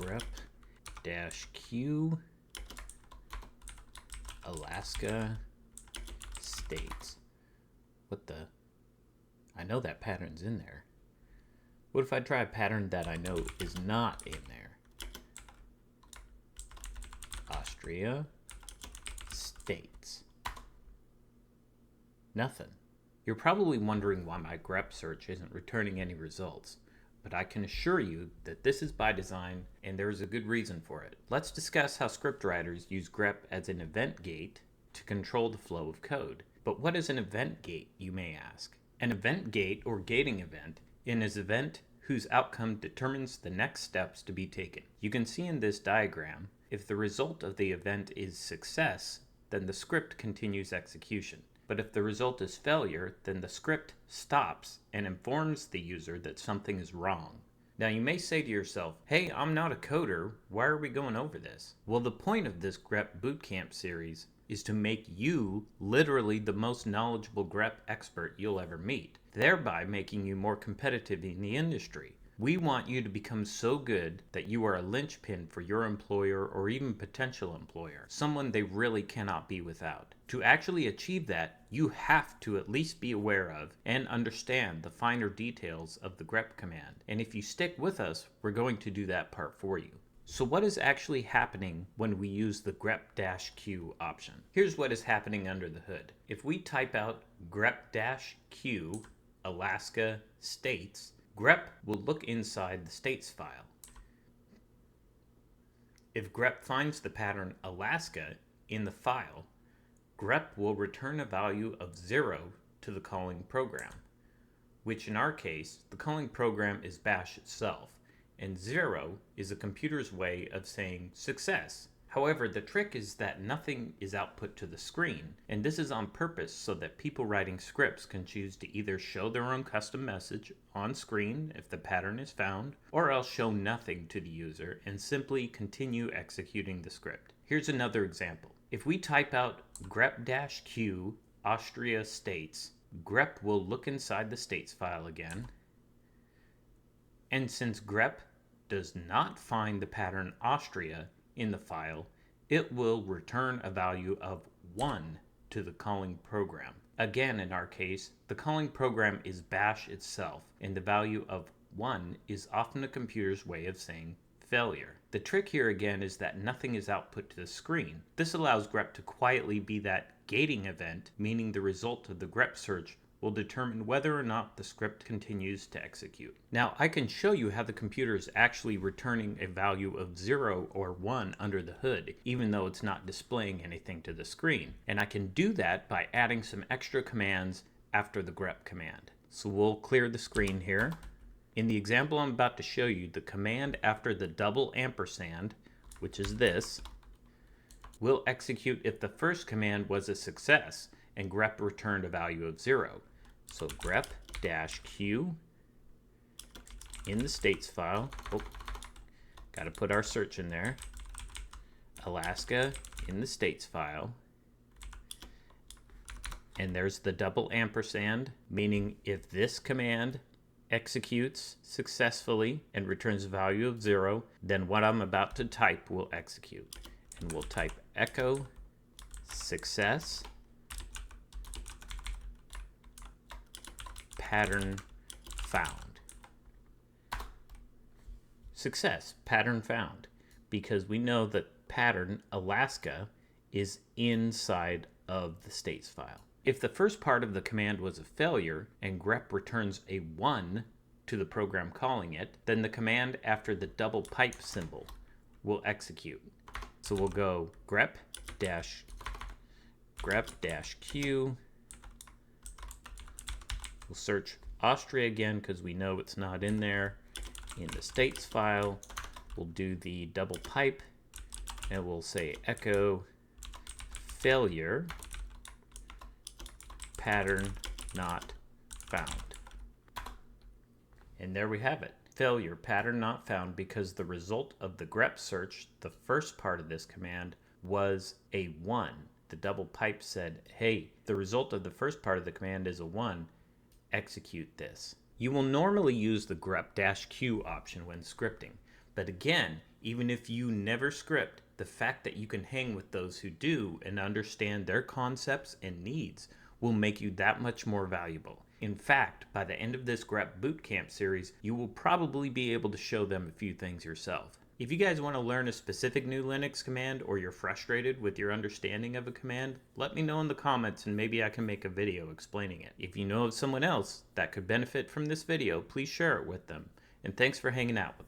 grep-q Alaska states. What the? I know that pattern's in there. What if I try a pattern that I know is not in there? Austria states. Nothing. You're probably wondering why my grep search isn't returning any results, but I can assure you that this is by design and there is a good reason for it. Let's discuss how script writers use grep as an event gate to control the flow of code. But what is an event gate, you may ask? An event gate, or gating event, is an event whose outcome determines the next steps to be taken. You can see in this diagram, if the result of the event is success, then the script continues execution. But if the result is failure, then the script stops and informs the user that something is wrong. Now you may say to yourself, hey, I'm not a coder, why are we going over this? Well, the point of this Grep Bootcamp series is to make you literally the most knowledgeable grep expert you'll ever meet, thereby making you more competitive in the industry. We want you to become so good that you are a linchpin for your employer or even potential employer, someone they really cannot be without. To actually achieve that, you have to at least be aware of and understand the finer details of the grep command. And if you stick with us, we're going to do that part for you. So what is actually happening when we use the grep-q option? Here's what is happening under the hood. If we type out grep-q Alaska states, grep will look inside the states file. If grep finds the pattern Alaska in the file, grep will return a value of 0 to the calling program, which in our case, the calling program is bash itself, and 0 is a computer's way of saying success. However, the trick is that nothing is output to the screen, and this is on purpose so that people writing scripts can choose to either show their own custom message on screen if the pattern is found, or else show nothing to the user and simply continue executing the script. Here's another example. If we type out grep-q Austria states, grep will look inside the states file again, and since grep does not find the pattern Austria in the file, it will return a value of 1 to the calling program. Again, in our case, the calling program is bash itself, and the value of 1 is often a computer's way of saying failure. The trick here again is that nothing is output to the screen. This allows grep to quietly be that gating event, meaning the result of the grep search will determine whether or not the script continues to execute. Now, I can show you how the computer is actually returning a value of 0 or 1 under the hood, even though it's not displaying anything to the screen. And I can do that by adding some extra commands after the grep command. So we'll clear the screen here. In the example I'm about to show you, the command after the double ampersand, which is this, will execute if the first command was a success and grep returned a value of 0. So grep-q in the states file, got to put our search in there, Alaska in the states file, and there's the double ampersand, meaning if this command executes successfully and returns a value of 0, then what I'm about to type will execute. And we'll type echo success pattern found. Success, pattern found, because we know that pattern Alaska is inside of the states file. If the first part of the command was a failure and grep returns a 1 to the program calling it, then the command after the double pipe symbol will execute. So we'll go grep-q. We'll search Austria again because we know it's not in there. In the states file, we'll do the double pipe and we'll say echo failure pattern not found. And there we have it. Failure pattern not found, because the result of the grep search, the first part of this command, was a 1. The double pipe said, hey, the result of the first part of the command is a 1. Execute this. You will normally use the grep-q option when scripting, but again, Even if you never script, the fact that you can hang with those who do and understand their concepts and needs will make you that much more valuable. In fact, by the end of this Grep Bootcamp series, you will probably be able to show them a few things yourself. If you guys want to learn a specific new Linux command or you're frustrated with your understanding of a command, let me know in the comments and maybe I can make a video explaining it. If you know of someone else that could benefit from this video, please share it with them. And thanks for hanging out with me.